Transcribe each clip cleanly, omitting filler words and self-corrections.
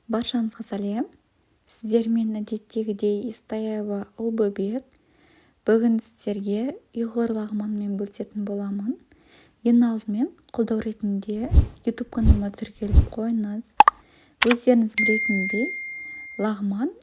Баршаңызға сәлем. Сіздермен әдеттегідей Истаева Ұлбөбек. Бүгін сіздерге ұйғыр лағманымен бөлісетін боламын. Ең алдымен қолдау ретінде YouTube каналыма тіркеліп қойыңыз. Өздеріңіз білетіндей, лағман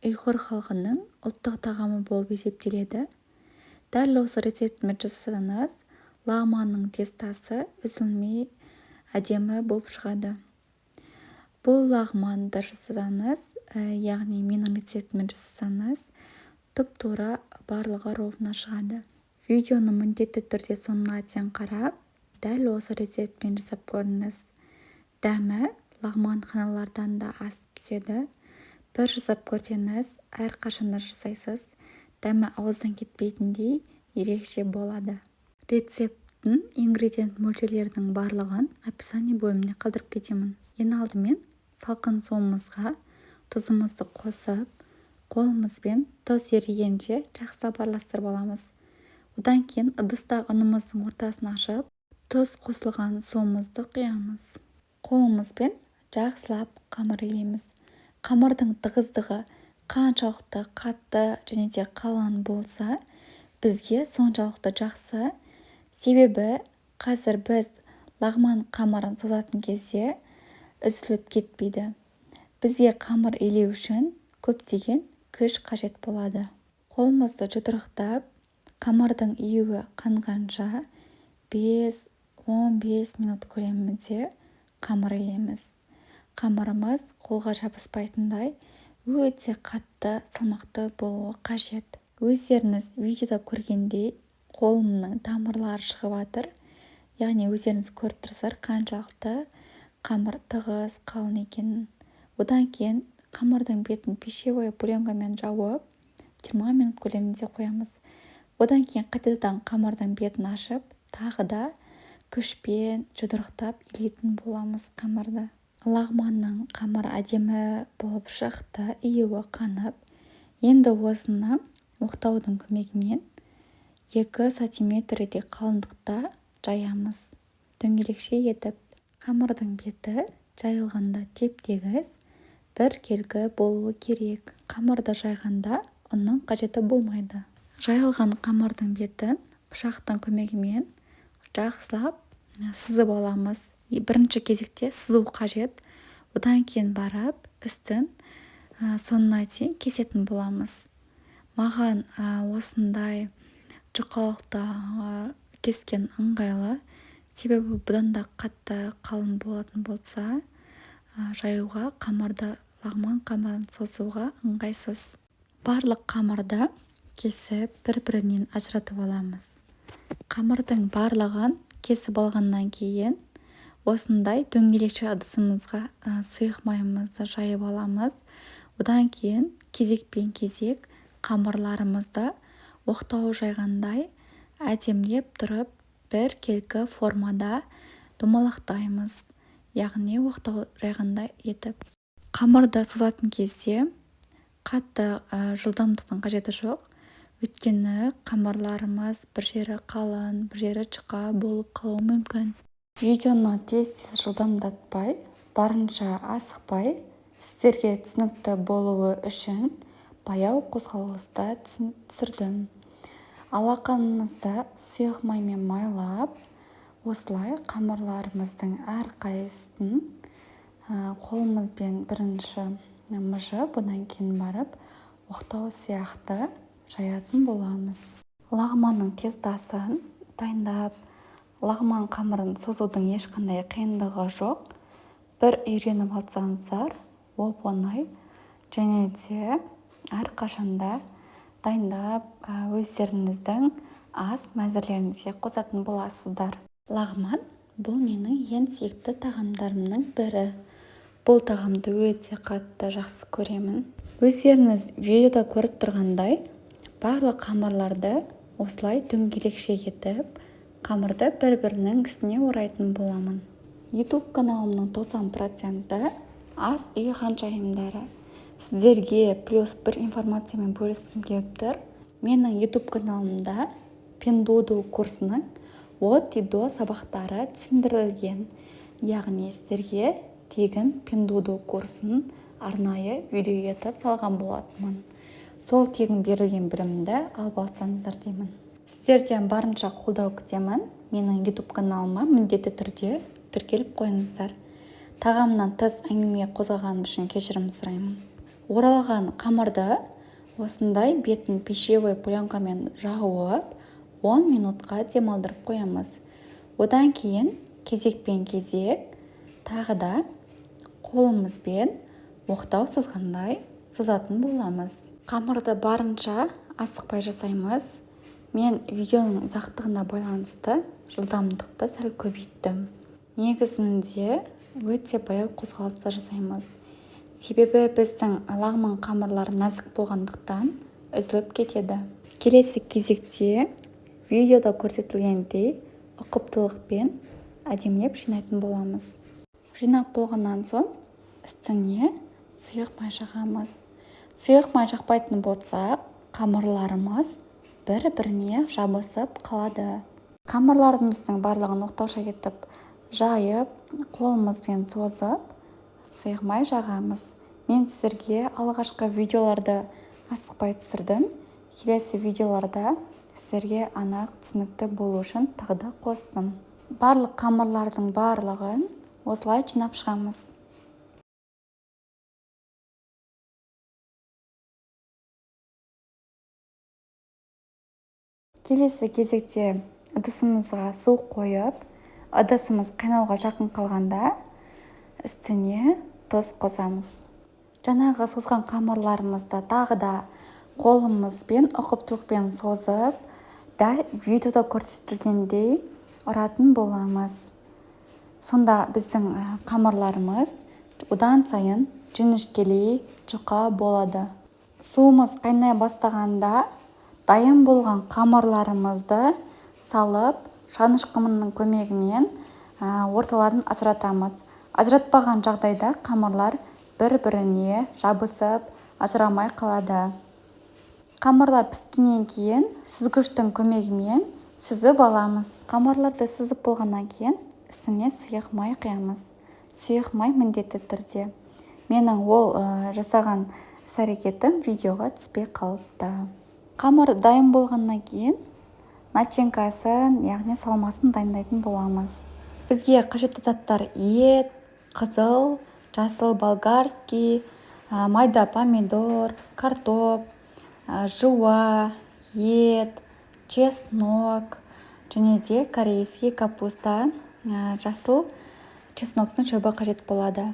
ұйғыр халқының ұлттық тағамы болып есептеледі. Дәл осы рецептімен жасасаңыз, лағманның тестасы үзілмей әдемі болып шығады. Бұл лағманды жасасаңыз, яғни менің рецептімен жасасаңыз, тұп-тура барлығы ровно шығады. Видеоны міндетті түрде соңына дейін қарап, дәл осы рецептпен жасап көріңіз. Дәмі лағманханалардан да асып түседі. Бір жасап көрсеңіз, әрқашанда жасайсыз. Дәмі ауыздан кетпейтіндей ерекше болады. Рецепттің ингредиент мөлшерлерінің барлығын описание бөліміне қалдырып кетемін. Ең алдымен салқын суымызға тұзымызды қосып, қолымызбен тұз ерігенше жақсылап араластырып аламыз. Одан кейін ыдыстағы ұнымыздың ортасын ашып, тұз қосылған суымызды құямыз. Қолымызбен жақсылап қамыр илейміз. Қамырдың тығыздығы қаншалықты қатты және де қалың болса, бізге соншалықты жақсы. Себебі қазір біз лағман қамырын созатын кезде үзіліп кетпейді. Бізге қамыр илеу үшін көптеген күш қажет болады. Қолымызды жұдырықтап, қамырдың июі қанғанша 5-15 минут көлемінде қамыр илейміз. Қамырымыз қолға жабыспайтындай өте қатты, салмақты болуы қажет. Өздеріңіз видеода көргендей қолымның тамырлары шығып жатыр. Яғни өздеріңіз көріп тұрсыздар қаншалықты қамыр тығыз, қалың екенін. Одан кейін қамырдың бетін пищевой пленкамен жауып, 20 минут көлемінде қоямыз. Одан кейін қайтадан қамырдың бетін ашып, тағы да күшпен жұдырықтап илейтін боламыз қамырды. Лағманның қамыры әдемі болып шықты, июі қанып. Енді осыны оқтаудың көмегімен 2 сантиметрдей қалыңдықта жаямыз. Дөңгелекше етіп. Қамырдың беті жайылғанда теп-тегіс бір келгі болуы керек. Қамырды жайғанда ұнның қажеті болмайды. Жайылған қамырдың бетін пышақтың көмегімен жақсылап сызып аламыз. Бірінші кезекте сызу қажет. Одан кейін барып үстін соңына дейін кесетін боламыз. Маған осындай жұқалықты кескен ыңғайлы. Себебі бұдан да қатты қалың болатын болса, жаюға қамырды, лағман қамырын созуға ыңғайсыз. Барлық қамырды кесіп, бір-бірінен ажыратып аламыз. Қамырдың барлығын кесіп алғаннан кейін, осындай дөңгелекше ыдысымызға сұйық майымызды жайып аламыз. Одан кейін кезекпен кезек қамырларымызды оқтау жайғандай әдемілеп тұрып, бір келгі формада домалақтаймыз, яғни оқтау жайғандай етіп. Қамырды созатын кезде қатты жылдамдықтың қажеті жоқ, өйткені қамырларымыз бір жері қалың, бір жері жұқа болып қалуы мүмкін. Видеоны тез жылдамдатпай, барынша асықпай, сіздерге түсінікті болуы үшін баяу қозғалыста түсірдім. Алақанымызды сұйық маймен майлап, осылай қамырларымыздың әрқайсысын қолымызбен бірінші мұжып, одан кейін барып оқтау сияқты жаятын боламыз. Лағманның тестасын дайындап, лағман қамырын созудың ешқандай қиындығы жоқ. Бір үйреніп алсаңыздар, оп-оңай және де әрқашанда дайындап өздеріңіздің ас мәзірлеріңізге қосатын боласыздар. Лағман бұл менің ең сүйікті тағамдарымның бірі. Бұл тағамды өте қатты жақсы көремін. Өздеріңіз видеода көріп тұрғандай, барлық қамырларды осылай дөңгелекше етіп, қамырды бір-бірінің үстіне орайтын боламын. YouTube каналымның 90% ас үй ханшайымдары. Сіздерге плюс бір информациямен бөліскім келіп тұр. Менің YouTube каналымда Пендуду курсының от и до сабақтары түсіндірілген. Яғни сіздерге тегін Пендуду курсын арнайы видео етіп салған болатынмын. Сол тегін берілген білімді алып алсаңыздар деймін. Сіздерден барынша қолдау күтемін. Менің YouTube каналыма міндетті түрде тіркеліп қойыңыздар. Тағамнан тыс әңгіме қозғағаным үшін кешірім сұраймын. Оралған қамырды осындай бетін пищевой пленкамен жауып 10 минутқа демалдырып қоямыз. Одан кейін кезекпен кезек тағы да қолымызбен оқтау сызғандай сызатын боламыз. Қамырды барынша асықпай жасаймыз. Мен видеоның ұзақтығына байланысты жылдамдықты сәл көбейттім. Негізінде өте баяу қозғалысты жасаймыз. Себебі біздің лағман қамырлары нәзік болғандықтан үзіліп кетеді. Келесі кезекте видеода көрсетілгендей ұқыптылықпен әдемілеп жинайтын боламыз. Жинап болғаннан соң үстіне сұйық май жағамыз. Сұйық май жақпайтын болсақ, қамырларымыз бір-біріне жабысып қалады. Қамырларымыздың барлығын оқтауша етіп жайып, қолымызбен созып, сұйық май жағамыз. Мен сіздерге алғашқы видеоларды асықпай түсірдім. Келесі видеоларда сіздерге анық түсінікті болу үшін тағы да қостым. Барлық қамырлардың барлығын осылай жинап шығамыз. Келесі кезекте ыдысымызға су қойып, ыдысымыз қайнауға жақын қалғанда үстіне тұз қосамыз. Жаңағы созған қамырларымызды тағы да қолымызбен ұқыптылықпен созып, дәл видеода көрсетілгендей ұратын боламыз. Сонда біздің қамырларымыз одан сайын жіңішкелей, жұқа болады. Суымыз қайнай бастағанда дайын болған қамырларымызды салып, шаныш қымының көмегімен орталарын ажыратамыз. Ажыратпаған жағдайда қамырлар бір-біріне жабысып, ажырамай қалады. Қамырлар піскеннен кейін сүзгіштің көмегімен сүзіп аламыз. Қамырларды сүзіп болғаннан кейін үстіне сұйық май құямыз. Сұйық май міндетті түрде. Менің ол жасаған іс-әрекетім видеоға түспей қалыпты. Қамыр дайын болғаннан кейін начинкасын, яғни салмасын дайындайтын боламыз. Бізге қажетті заттар ет, қызыл, жасыл болгарский, майда помидор, картоп, жуа, ет, чеснок және де корейский капуста, жасыл чесноктың шөбі қажет болады.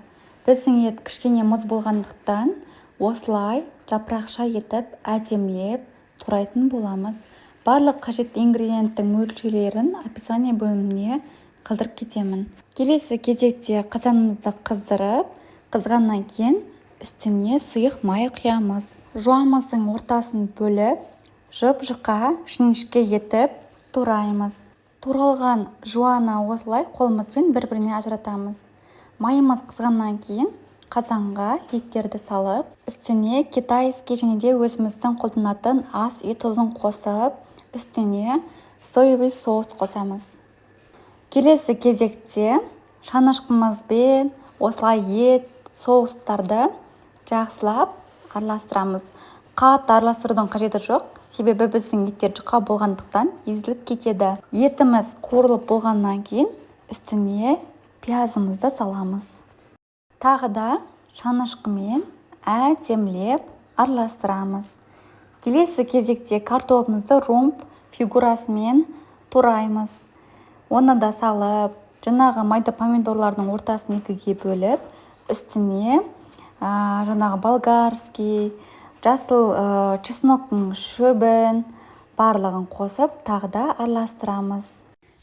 Біздің ет кішкене мұз болғандықтан осылай жапырақша етіп әдемілеп турайтын боламыз. Барлық қажетті ингредиенттің мөлшерлерін описание бөліміне қалдырып кетемін. Келесі кезекте қазанымызды қыздырып, қызғаннан кейін үстіне сұйық май құямыз. Жуамыздың ортасын бөліп, жұп-жұқа жіңішке етіп тураймыз. Туралған жуаны осылай қолымызбен бір-біріне ажыратамыз. Майымыз қызғаннан кейін қазанға еттерді салып, үстіне китайский және де өзіміздің қолданатын ас үй тұзын қосып, үстіне соевый соус қосамыз. Келесі кезекте шанышқымызбен осылай ет, соустарды жақсылап араластырамыз. Қатты араластырудың қажеті жоқ, себебі біздің еттер жұқа болғандықтан езіліп кетеді. Етіміз қуырылып болғаннан кейін үстіне пиязымызды саламыз. Тағы да шанышқымен әдемілеп араластырамыз. Келесі кезекте картопымызды ромб фигурасымен тураймыз. Оны да салып, жаңағы майда помидорлардың ортасын екіге бөліп, үстіне жаңағы болгарский, жасыл чесноктың шөбін барлығын қосып, тағы да араластырамыз.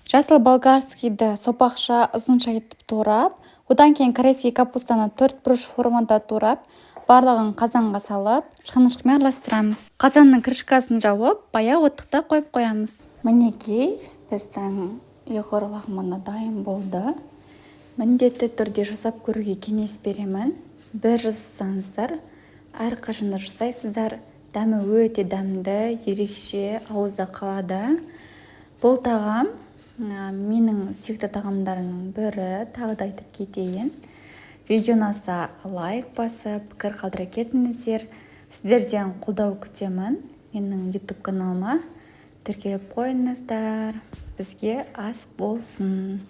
Жасыл болгарскийді сопақша ұзынша етіп турап, одан кейін корейский капустаны 4 бұрыш формада турап, барлығын қазанға салып, шанышқымен араластырамыз. Қазанның крышкасын жауып, баяу оттықта қойып қоямыз. Мінекей, біздің ұйғыр лағманы дайын болды. Міндетті түрде жасап көруге кеңес беремін. Бір жасасаңыздар, әрқашанда жасайсыздар. Дәмі өте дәмді, ерекше, ауызда қалады. Бұл тағам менің сүйікті тағамдарымның бірі, тағы да айтып кетейін. видео ұнаса лайк басып пікір қалдыра кетіңіздер. Сіздерден қолдау күтемін. Менің YouTube каналыма тіркеліп қойыңыздар. Бізге ас болсын.